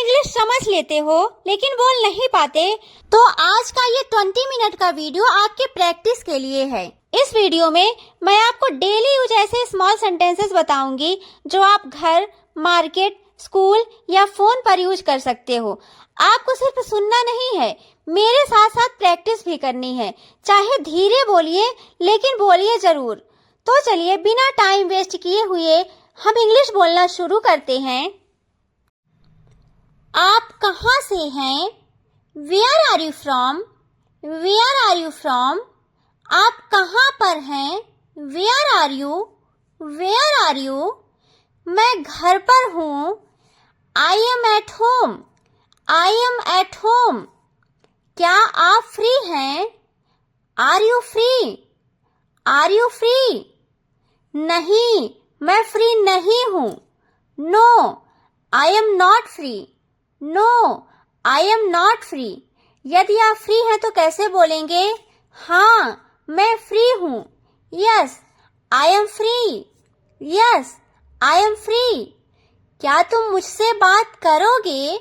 English समझ लेते हो लेकिन बोल नहीं पाते, तो आज का ये 20 मिनट का वीडियो आपके प्रैक्टिस के लिए है। इस वीडियो में मैं आपको डेली यूज ऐसे स्मॉल सेंटेंसेस बताऊंगी जो आप घर, मार्केट, स्कूल या फोन पर यूज कर सकते हो। आपको सिर्फ सुनना नहीं है, मेरे साथ साथ प्रैक्टिस भी करनी है। चाहे धीरे बोलिए लेकिन बोलिए जरूर। तो चलिए बिना टाइम वेस्ट किए हुए हम इंग्लिश बोलना शुरू करते हैं। आप कहाँ से हैं? Where are you from? Where are you from? आप कहाँ पर हैं? Where are you? Where are you? मैं घर पर हूँ। I am at home. I am at home. क्या आप फ्री हैं? Are you free? Are you free? नहीं, मैं फ्री नहीं हूँ। No, I am not free. No, I am not free. यदि आप फ्री हैं तो कैसे बोलेंगे? हाँ, मैं फ्री हूँ। Yes, I am free. Yes, I am free. क्या तुम मुझसे बात करोगे?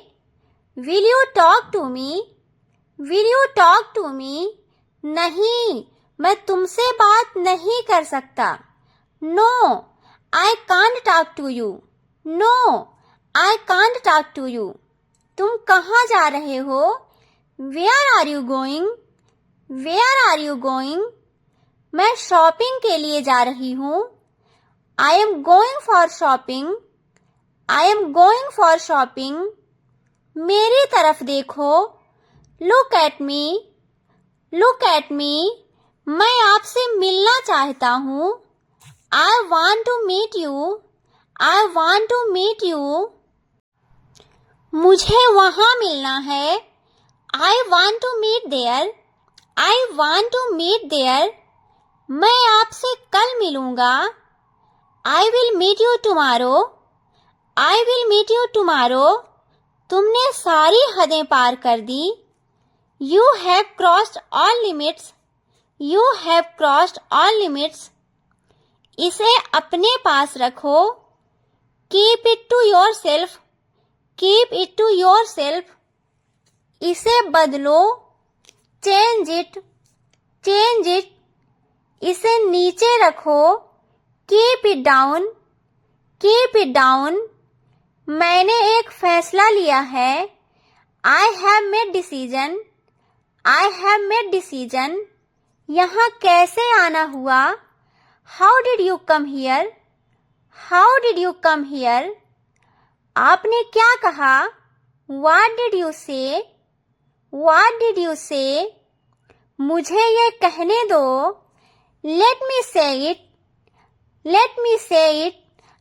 Will you talk to me? Will you talk to me? नहीं, मैं तुमसे बात नहीं कर सकता। No, I can't talk to you. No, I can't talk to you. तुम कहाँ जा रहे हो? Where are you going? Where are you going? मैं शॉपिंग के लिए जा रही हूँ। I am going for shopping. I am going for shopping. मेरी तरफ देखो। Look at me. Look at me. मैं आपसे मिलना चाहता हूँ। I want to meet you. I want to meet you. मुझे वहाँ मिलना है। I want to meet there. I want to meet there. मैं आपसे कल मिलूँगा। I will meet you tomorrow. I will meet you tomorrow. तुमने सारी हदें पार कर दी। You have crossed all limits. You have crossed all limits. इसे अपने पास रखो। Keep it to yourself. Keep it to yourself. इसे बदलो। Change it. Change it. इसे नीचे रखो। Keep it down. Keep it down. मैंने एक फैसला लिया है। I have made decision. I have made decision. यहाँ कैसे आना हुआ? How did you come here? How did you come here? आपने क्या कहा? What did you say? What did you say? मुझे ये कहने दो। Let me say it. Let me say it.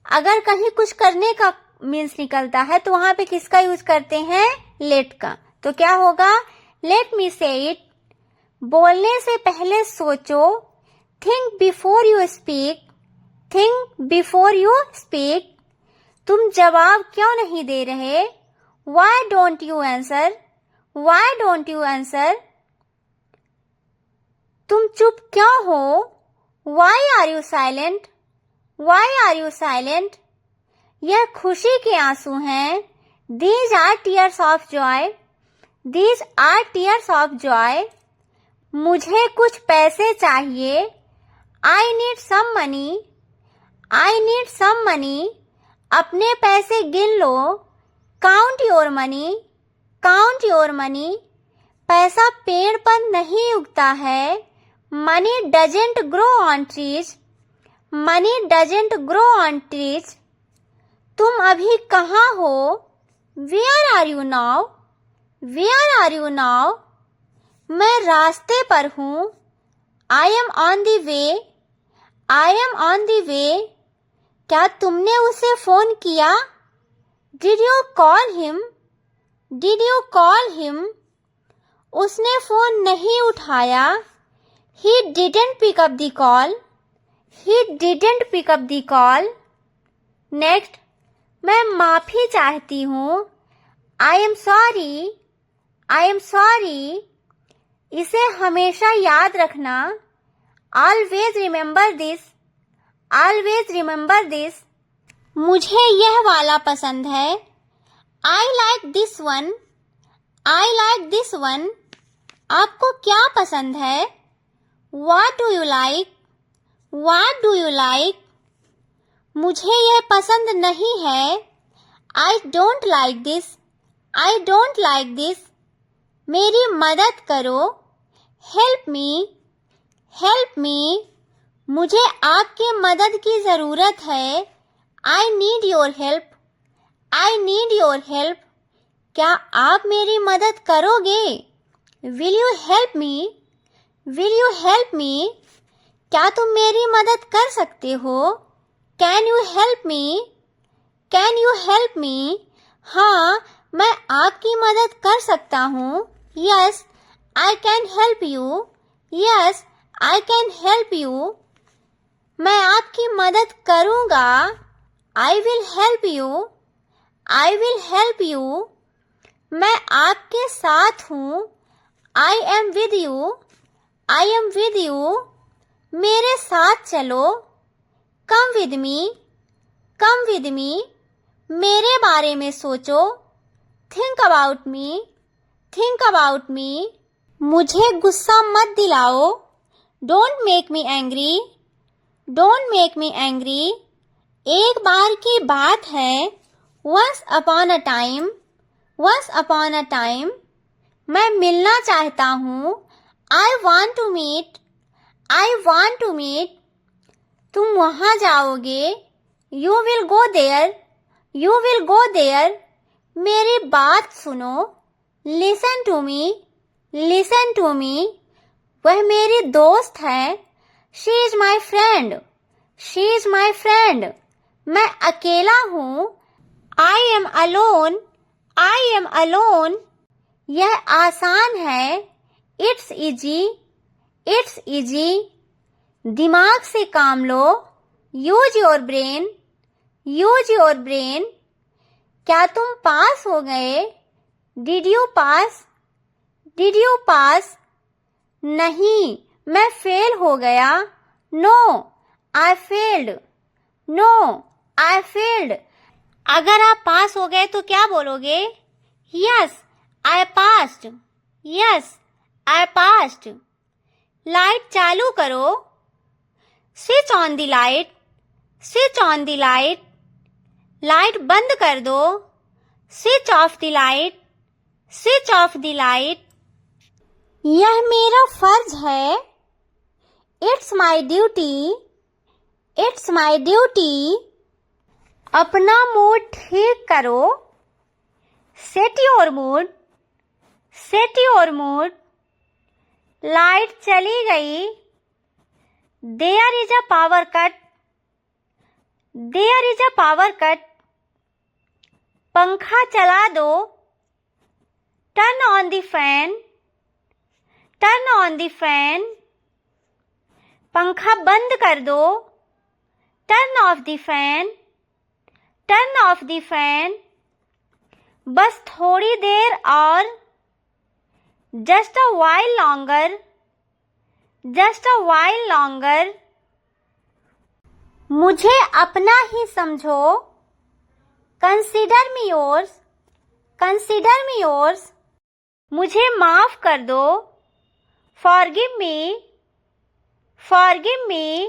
अगर कहीं कुछ करने का मीन्स निकलता है तो वहां पे किसका यूज करते हैं? let का। तो क्या होगा? Let me say it. बोलने से पहले सोचो। Think before you speak. Think before you speak. तुम जवाब क्यों नहीं दे रहे? Why don't you answer? Why don't you answer? तुम चुप क्यों हो? Why are you silent? Why are you silent? यह खुशी के आंसू हैं। These are tears of joy. These are tears of joy. मुझे कुछ पैसे चाहिए। I need some money. I need some money. अपने पैसे गिन लो। Count your money. Count your money. पैसा पेड़ पर नहीं उगता है। Money doesn't grow on trees. Money doesn't grow on trees. तुम अभी कहाँ हो? Where are you now? Where are you now? मैं रास्ते पर हूँ। I am on the way. I am on the way. क्या तुमने उसे फोन किया? Did you call him? Did you call him? उसने फोन नहीं उठाया। He didn't pick up the call. He didn't pick up the call. Next, मैं माफी चाहती हूँ। I am sorry. I am sorry. इसे हमेशा याद रखना। Always remember this. Always remember this. मुझे यह वाला पसंद है। I like like this one. I like this one. आपको क्या पसंद है? What do you like? What do you like? मुझे यह पसंद नहीं है. I don't like this. I don't like this. मेरी मदद करो. Help me. Help me. मुझे आपकी मदद की ज़रूरत है. I need your help. I need your help. क्या आप मेरी मदद करोगे? Will you help me? Will you help me? क्या तुम मेरी मदद कर सकते हो? Can you help me? Can you help me? हाँ, मैं आपकी मदद कर सकता हूँ. Yes, I can help you. Yes, I can help you. मैं आपकी मदद करूँगा. I will help you. I will help you. मैं आपके साथ हूँ. I am with you. I am with you. मेरे साथ चलो. Come with me. Come with me. मेरे बारे में सोचो. Think about me. Think about me. मुझे गुस्सा मत दिलाओ. Don't make me angry. Don't make me angry. एक बार की बात है. Once upon a time. Once upon a time. मैं मिलना चाहता हूँ. I want to meet. I want to meet. तुम वहाँ जाओगे. You will go there. You will go there. मेरी बात सुनो. Listen to me. Listen to me. वह मेरी दोस्त है. She is my friend. She is my friend. मैं अकेला हूँ. I am alone. I am alone. यह आसान है. It's easy. It's easy. दिमाग से काम लो. Use your brain. Use your brain. क्या तुम पास हो गए? Did you pass? Did you pass? नहीं, मैं फेल हो गया. No, I failed. No, I failed. अगर आप पास हो गए तो क्या बोलोगे? Yes, I passed. Yes, I passed. Light चालू करो. Switch on the light. Switch on the light. Light बंद कर दो. Switch off the light. Switch off the light. यह मेरा फर्ज है. It's my duty. It's my duty. अपना मूड ठीक करो. Set your mood. Set your mood. Light चली गई. There is a power cut. There is a power cut. पंखा चला दो. Turn on the fan. Turn on the fan. पंखा बंद कर दो. Turn off the fan. Turn off the fan. बस थोड़ी देर और. Just a while longer. Just a while longer. मुझे अपना ही समझो. Consider me yours. Consider me yours. मुझे माफ कर दो. Forgive me. Forgive me.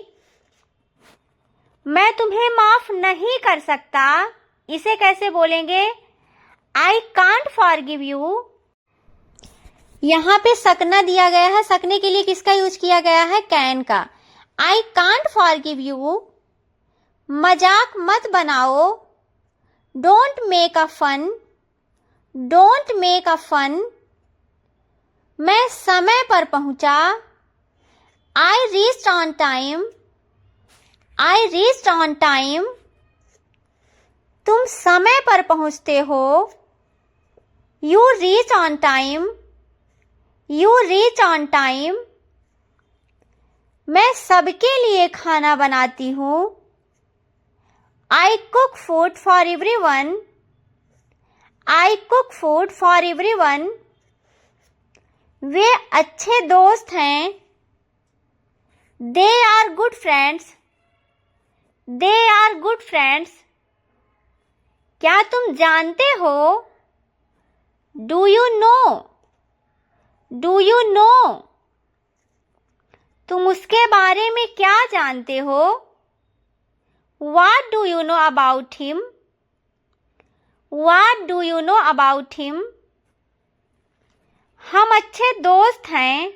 मैं तुम्हें माफ नहीं कर सकता. इसे कैसे बोलेंगे? I can't forgive you. यहाँ पे सकना दिया गया है. सकने के लिए किसका यूज किया गया है? कैन का. I can't forgive you. मजाक मत बनाओ. Don't make a fun. Don't make a fun. मैं समय पर पहुंचा. I reached on time. I reached on time. तुम समय पर पहुंचते हो. You reach on time. You reach on time. मैं सबके लिए खाना बनाती हूँ. I cook food for everyone. I cook food for everyone. वे अच्छे दोस्त हैं. They are good friends. They are good friends. क्या तुम जानते हो? Do you know, do you know, तुम उसके बारे में क्या जानते हो? What do you know about him? What do you know about him? हम अच्छे दोस्त हैं।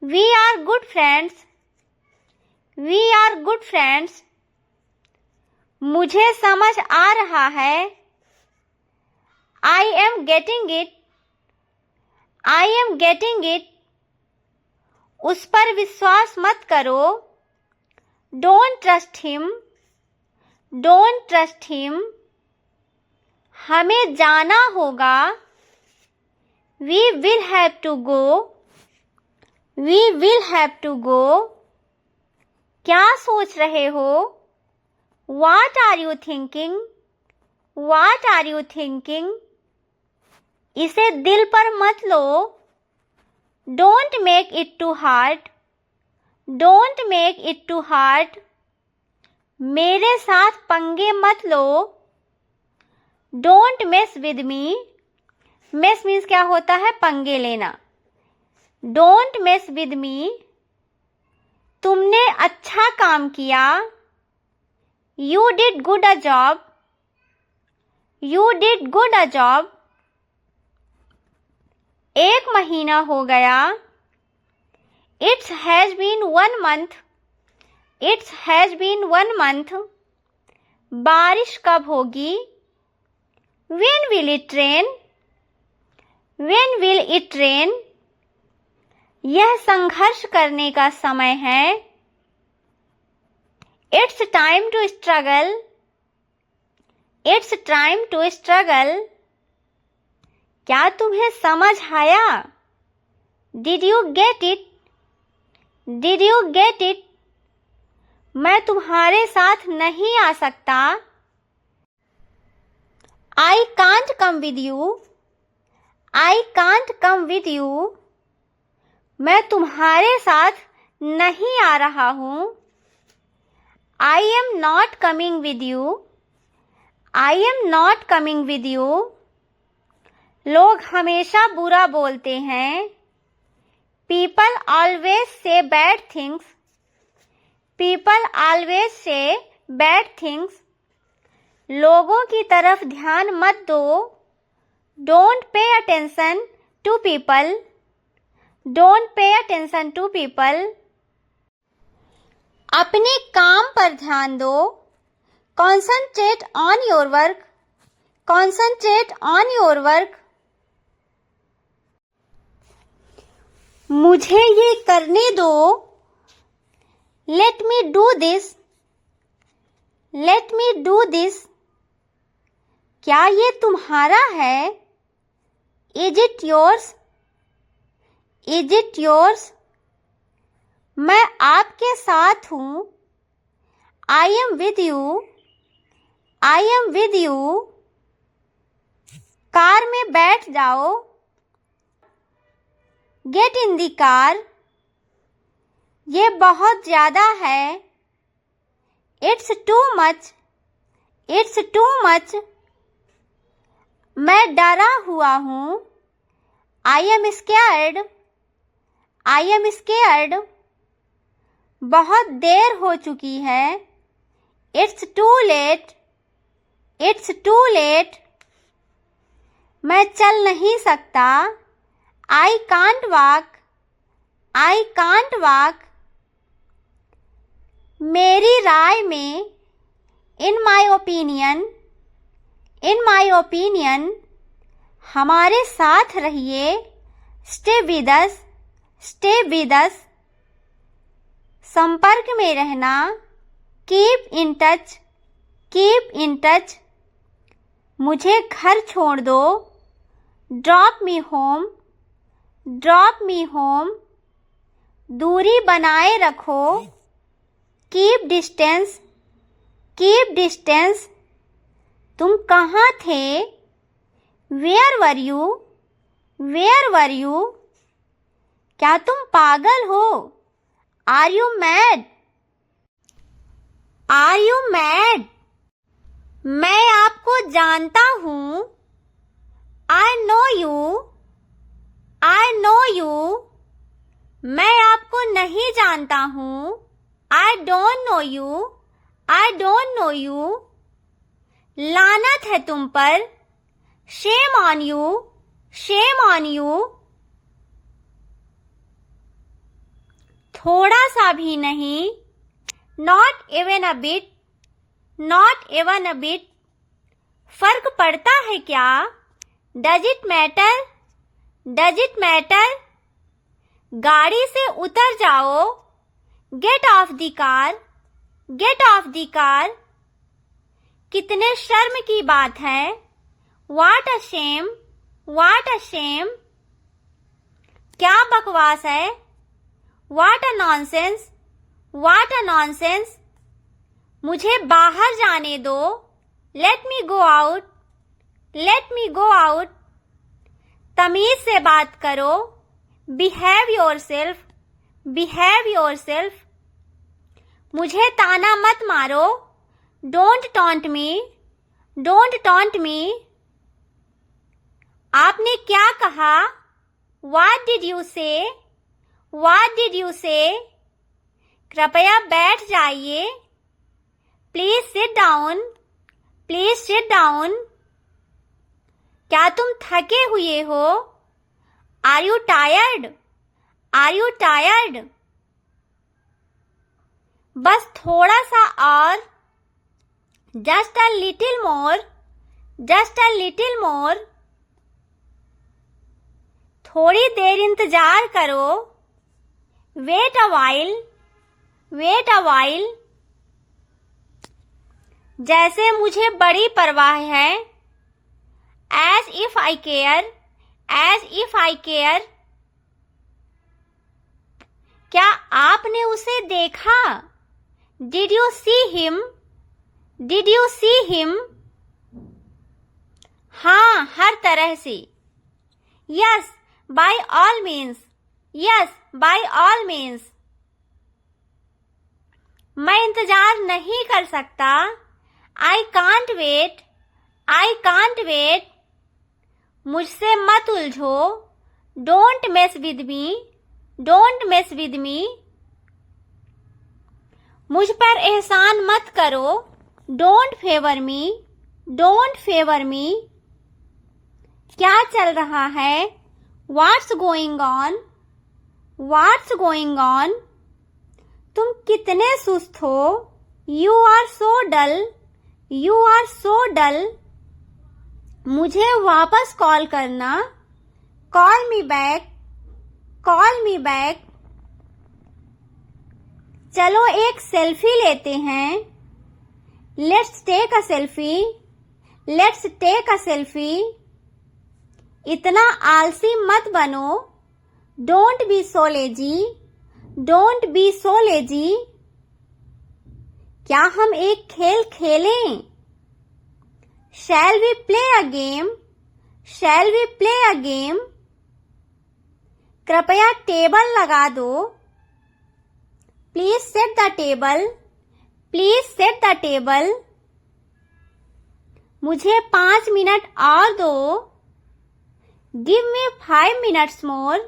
We are good friends. We are good friends. मुझे समझ आ रहा है। I am getting it. I am getting it. उस पर विश्वास मत करो। Don't trust him. Don't trust him. हमें जाना होगा। We will have to go. We will have to go. क्या सोच रहे हो? What are you thinking? What are you thinking? इसे दिल पर मत लो। Don't make it too hard. Don't make it too hard. मेरे साथ पंगे मत लो। Don't mess with me. Mess means क्या होता है? पंगे लेना। Don't mess with me. तुमने अच्छा काम किया। You did good a job. You did good a job. 1 महीना हो गया। It has been 1 month. It has been 1 month. बारिश कब होगी? When will it rain? When will it rain? यह संघर्ष करने का समय है। It's time to struggle. It's time to struggle. क्या तुम्हें समझ आया? Did you get it? Did you get it? मैं तुम्हारे साथ नहीं आ सकता। I can't come with you. I can't come with you. मैं तुम्हारे साथ नहीं आ रहा हूँ। I am not coming with you. I am not coming with you. लोग हमेशा बुरा बोलते हैं। People always say bad things. People always say bad things. लोगों की तरफ ध्यान मत दो। Don't pay attention to people. Don't pay attention to people. अपने काम पर ध्यान दो। Concentrate on your work. Concentrate on your work. मुझे ये करने दो। Let me do this. Let me do this. क्या ये तुम्हारा है? Is it yours? Is it yours? मैं आपके साथ हूँ। I am with you. I am with you. Car में बैठ जाओ। Get in the car. ये बहुत ज़्यादा है। It's too much. It's too much. मैं डरा हुआ हूँ। I am scared. I am scared. बहुत देर हो चुकी है। It's too late. It's too late. मैं चल नहीं सकता। I can't walk. I can't walk. मेरी राय में in my opinion. In my opinion. हमारे साथ रहिए। Stay with us. Stay with us. संपर्क में रहना। Keep in touch. Keep in touch. मुझे घर छोड़ दो। Drop me home. Drop me home. दूरी बनाए रखो। Keep distance. Keep distance. तुम कहाँ थे? Where were you? Where were you? क्या तुम पागल हो? Are you mad? Are you mad? मैं आपको जानता हूँ। I you. I know you. मैं आपको नहीं जानता हूँ. I don't know you. I don't know you. लानत है तुम पर. Shame on you. Shame on you. थोड़ा सा भी नहीं. Not even a bit. Not even a bit. फर्क पड़ता है क्या? Does it matter? Does it matter? गाड़ी से उतर जाओ. Get off the car. Get off the car. कितने शर्म की बात है. What a shame. What a shame. क्या बकवास है. What a nonsense. What a nonsense. मुझे बाहर जाने दो. Let me go out. Let me go out. तमीज से बात करो. Behave yourself. Behave yourself. मुझे ताना मत मारो. Don't taunt me. Don't taunt me. आपने क्या कहा? What did you say? What did you say? कृपया बैठ जाइए. Please sit down. Please sit down. क्या तुम थके हुए हो? Are you tired? Are you tired? बस थोड़ा सा और. Just a little more. Just a little more. थोड़ी देर इंतजार करो. Wait a while. Wait a while. जैसे मुझे बड़ी परवाह है. As if I care. As if I care. क्या आपने उसे देखा? Did you see him? Did you see him? हाँ, हर तरह से. Yes, by all means. Yes, by all means. मैं इंतजार नहीं कर सकता. I can't wait. I can't wait. मुझसे मत उलझो. Don't mess with me. Don't mess with me. मुझ पर एहसान मत करो. Don't favor me. Don't favor me. क्या चल रहा है? What's going on? What's going on? तुम कितने सुस्त हो. You are so dull. You are so dull. मुझे वापस कॉल करना. Call me back. Call me back. चलो एक सेल्फी लेते हैं. Let's take a selfie. Let's take a selfie. इतना आलसी मत बनो. Don't be so lazy. Don't be so lazy. क्या हम एक खेल खेलें? Shall we play a game? Shall we play a game? कृपया टेबल लगा दो. Please set the table. Please set the table. मुझे 5 मिनट और दो. Give me 5 minutes more.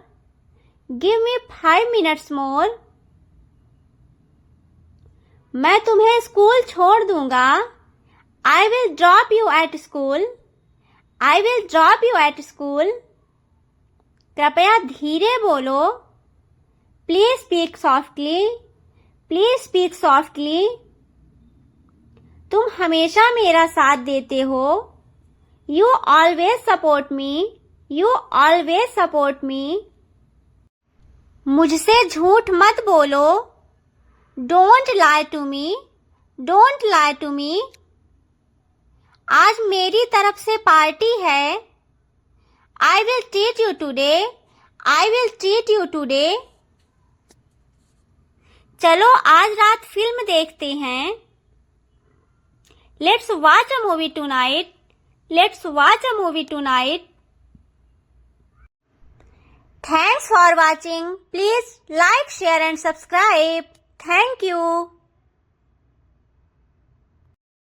Give me 5 minutes more. मैं तुम्हें स्कूल छोड़ दूंगा. I will drop you at school. I will drop you at school. कृपया धीरे बोलो. Please speak softly. Please speak softly. तुम हमेशा मेरा साथ देते हो. You always support me. You always support me. मुझसे झूठ मत बोलो. Don't lie to me. Don't lie to me. आज मेरी तरफ से पार्टी है. I will treat you today. I will treat you today. चलो आज रात फिल्म देखते हैं. Let's watch a movie tonight. Let's watch a movie tonight. Thanks for watching. Please like, share and subscribe. Thank you.